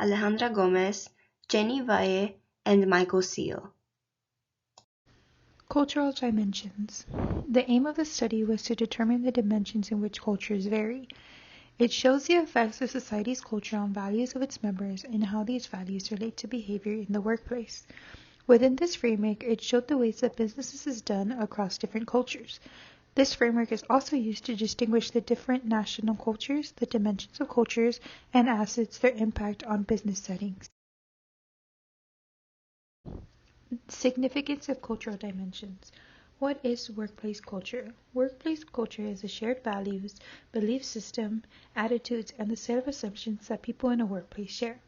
Alejandra Gomez, Jenny Valle, and Michael Seal. Cultural dimensions. The aim of the study was to determine the dimensions in which cultures vary. It shows the effects of society's culture on values of its members and how these values relate to behavior in the workplace. Within this framework, it showed the ways that business is done across different cultures. This framework is also used to distinguish the different national cultures, the dimensions of cultures, and assets their impact on business settings. Significance of cultural dimensions. What is workplace culture? Workplace culture is the shared values, belief system, attitudes, and the set of assumptions that people in a workplace share.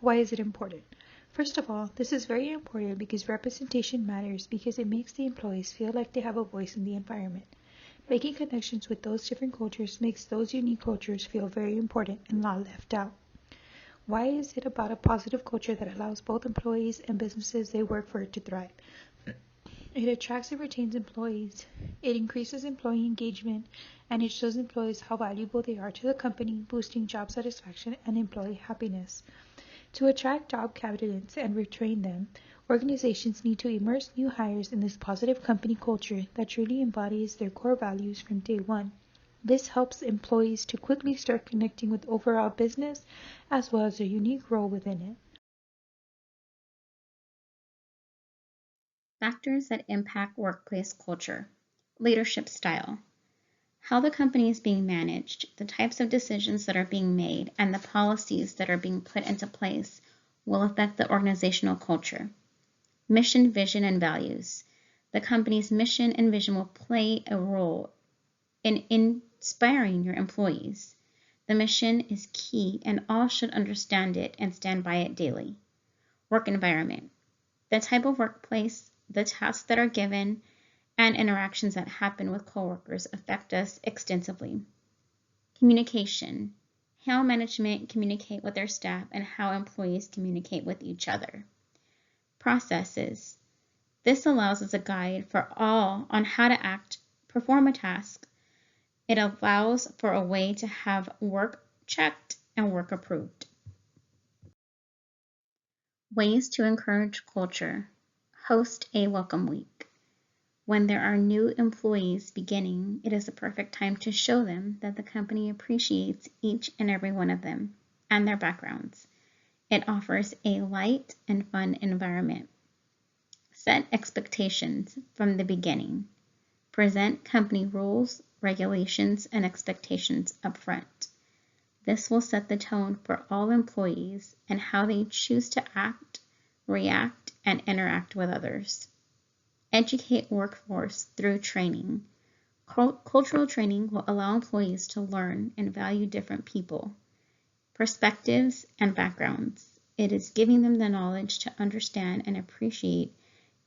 Why is it important? First of all, this is very important because representation matters because it makes the employees feel like they have a voice in the environment. Making connections with those different cultures makes those unique cultures feel very important and not left out. Why is it about a positive culture that allows both employees and businesses they work for to thrive? It attracts and retains employees. It increases employee engagement, and it shows employees how valuable they are to the company, boosting job satisfaction and employee happiness. To attract job candidates and retrain them, organizations need to immerse new hires in this positive company culture that truly embodies their core values from day one. This helps employees to quickly start connecting with overall business as well as their unique role within it. Factors that impact workplace culture. Leadership style. How the company is being managed, the types of decisions that are being made, and the policies that are being put into place will affect the organizational culture. Mission, vision, and values. The company's mission and vision will play a role in inspiring your employees. The mission is key and all should understand it and stand by it daily. Work environment. The type of workplace, the tasks that are given, and interactions that happen with coworkers affect us extensively. Communication. How management communicate with their staff and how employees communicate with each other. Processes. This allows us a guide for all on how to act, perform a task. It allows for a way to have work checked and work approved. Ways to encourage culture. Host a welcome week. When there are new employees beginning, it is a perfect time to show them that the company appreciates each and every one of them and their backgrounds. It offers a light and fun environment. Set expectations from the beginning. Present company rules, regulations, and expectations up front. This will set the tone for all employees and how they choose to act, react, and interact with others. Educate workforce through training. Cultural training will allow employees to learn and value different people, perspectives, and backgrounds. It is giving them the knowledge to understand and appreciate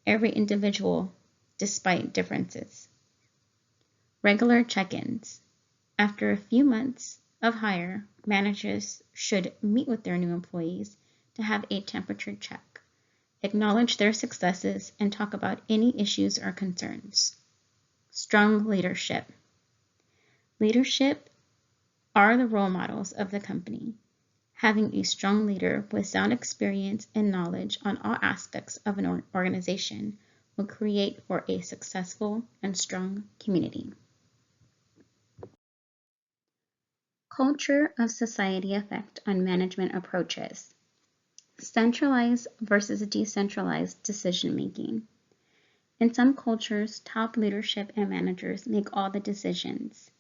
every individual despite differences. Regular check-ins. After a few months of hire, managers should meet with their new employees to have a temperature check, acknowledge their successes, and talk about any issues or concerns. Strong leadership. Leadership are the role models of the company. Having a strong leader with sound experience and knowledge on all aspects of an organization will create for a successful and strong community. Culture of society effect on management approaches. Centralized versus decentralized decision making. In some cultures, top leadership and managers make all the decisions,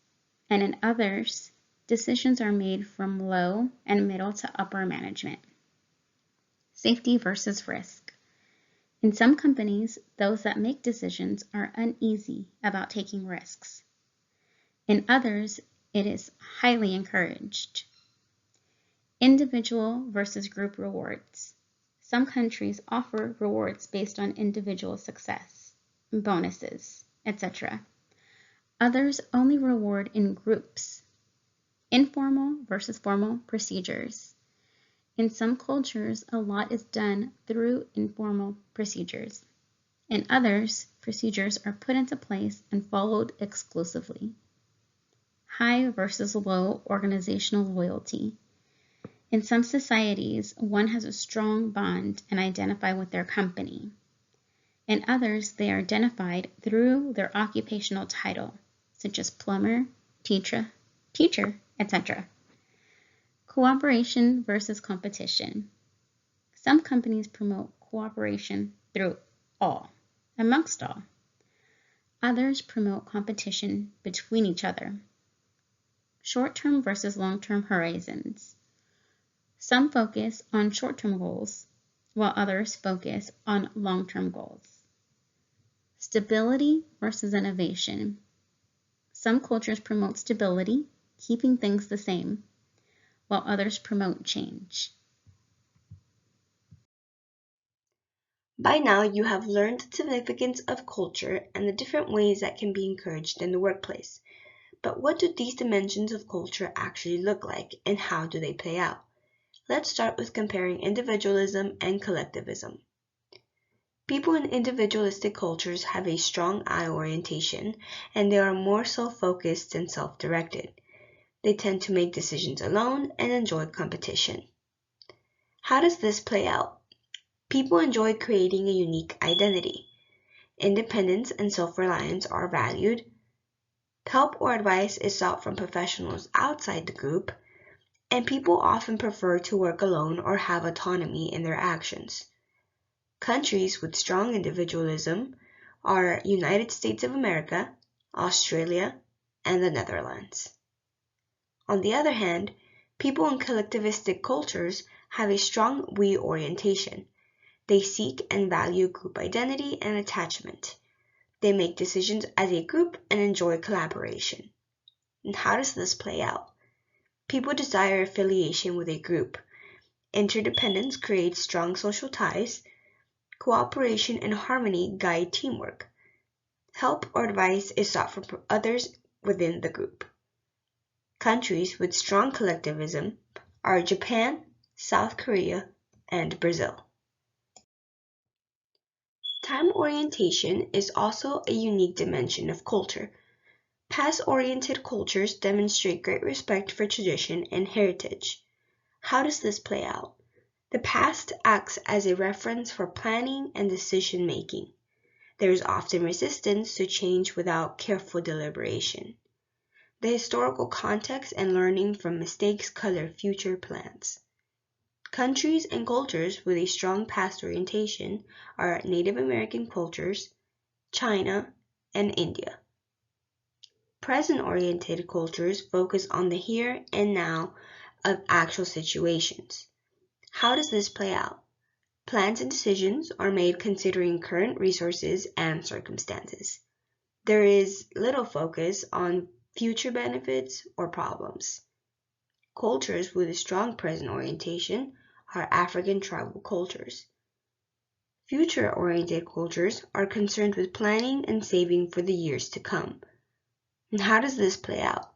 and in others, decisions are made from low and middle to upper management. Safety versus risk. In some companies, those that make decisions are uneasy about taking risks. In others, it is highly encouraged. Individual versus group rewards. Some countries offer rewards based on individual success, bonuses, etc. Others only reward in groups. Informal versus formal procedures. In some cultures, a lot is done through informal procedures. In others, procedures are put into place and followed exclusively. High versus low organizational loyalty. In some societies, one has a strong bond and identify with their company. In others, they are identified through their occupational title, such as plumber, teacher, etc. Cooperation versus competition. Some companies promote cooperation through amongst all. Others promote competition between each other. Short-term versus long-term horizons. Some focus on short-term goals, while others focus on long-term goals. Stability versus innovation. Some cultures promote stability, keeping things the same, while others promote change. By now, you have learned the significance of culture and the different ways that can be encouraged in the workplace. But what do these dimensions of culture actually look like, and how do they play out? Let's start with comparing individualism and collectivism. People in individualistic cultures have a strong I orientation, and they are more self-focused and self-directed. They tend to make decisions alone and enjoy competition. How does this play out? People enjoy creating a unique identity. Independence and self-reliance are valued. Help or advice is sought from professionals outside the group, and people often prefer to work alone or have autonomy in their actions. Countries with strong individualism are United States of America, Australia, and the Netherlands. On the other hand, people in collectivistic cultures have a strong we orientation. They seek and value group identity and attachment. They make decisions as a group and enjoy collaboration. And how does this play out? People desire affiliation with a group. Interdependence creates strong social ties. Cooperation and harmony guide teamwork. Help or advice is sought from others within the group. Countries with strong collectivism are Japan, South Korea, and Brazil. Time orientation is also a unique dimension of culture. Past-oriented cultures demonstrate great respect for tradition and heritage. How does this play out? The past acts as a reference for planning and decision-making. There is often resistance to change without careful deliberation. The historical context and learning from mistakes color future plans. Countries and cultures with a strong past orientation are Native American cultures, China, and India. Present-oriented cultures focus on the here and now of actual situations. How does this play out? Plans and decisions are made considering current resources and circumstances. There is little focus on future benefits or problems. Cultures with a strong present orientation are African tribal cultures. Future-oriented cultures are concerned with planning and saving for the years to come. And how does this play out?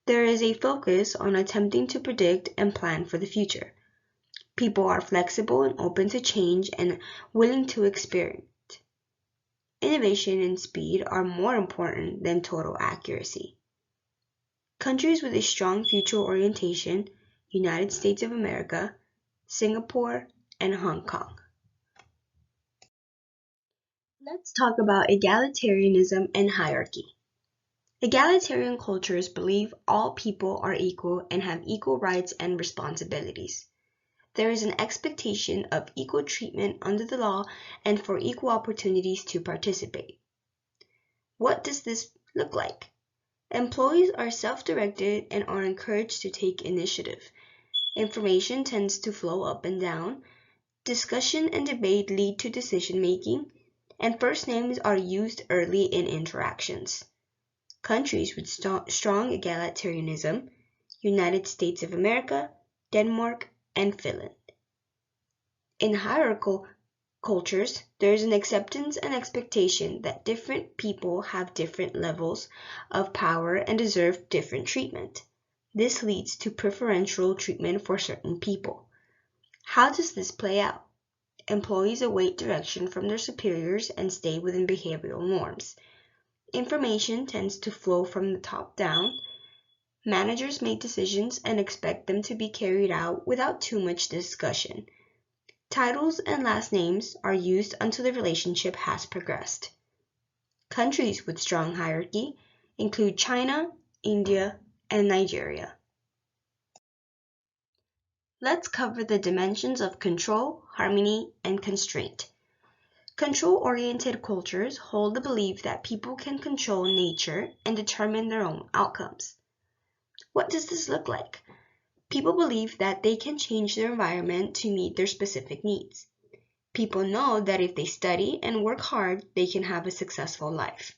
There is a focus on attempting to predict and plan for the future. People are flexible and open to change and willing to experiment. Innovation and speed are more important than total accuracy. Countries with a strong future orientation, United States of America, Singapore, and Hong Kong. Let's talk about egalitarianism and hierarchy. Egalitarian cultures believe all people are equal and have equal rights and responsibilities. There is an expectation of equal treatment under the law and for equal opportunities to participate. What does this look like? Employees are self-directed and are encouraged to take initiative. Information tends to flow up and down. Discussion and debate lead to decision-making, and first names are used early in interactions. Countries with strong egalitarianism, United States of America, Denmark, and Finland. In hierarchical cultures, there is an acceptance and expectation that different people have different levels of power and deserve different treatment. This leads to preferential treatment for certain people. How does this play out? Employees await direction from their superiors and stay within behavioral norms. Information tends to flow from the top down. Managers make decisions and expect them to be carried out without too much discussion. Titles and last names are used until the relationship has progressed. Countries with strong hierarchy include China, India, and Nigeria. Let's cover the dimensions of control, harmony, and constraint. Control-oriented cultures hold the belief that people can control nature and determine their own outcomes. What does this look like? People believe that they can change their environment to meet their specific needs. People know that if they study and work hard, they can have a successful life.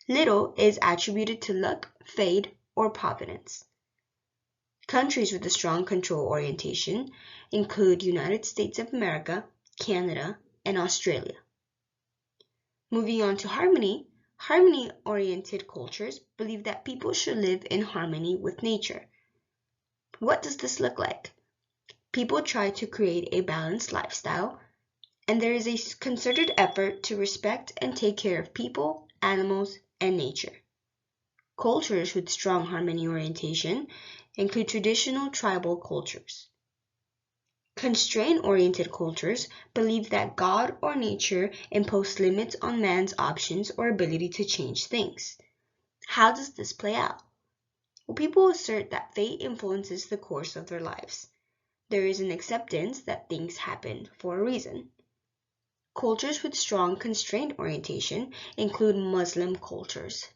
Little is attributed to luck, fate, or providence. Countries with a strong control orientation include United States of America, Canada, and Australia. Moving on to harmony, harmony-oriented cultures believe that people should live in harmony with nature. What does this look like? People try to create a balanced lifestyle, and there is a concerted effort to respect and take care of people, animals, and nature. Cultures with strong harmony orientation include traditional tribal cultures. Constraint-oriented cultures believe that God or nature impose limits on man's options or ability to change things. How does this play out? Well, people assert that fate influences the course of their lives. There is an acceptance that things happen for a reason. Cultures with strong constraint orientation include Muslim cultures.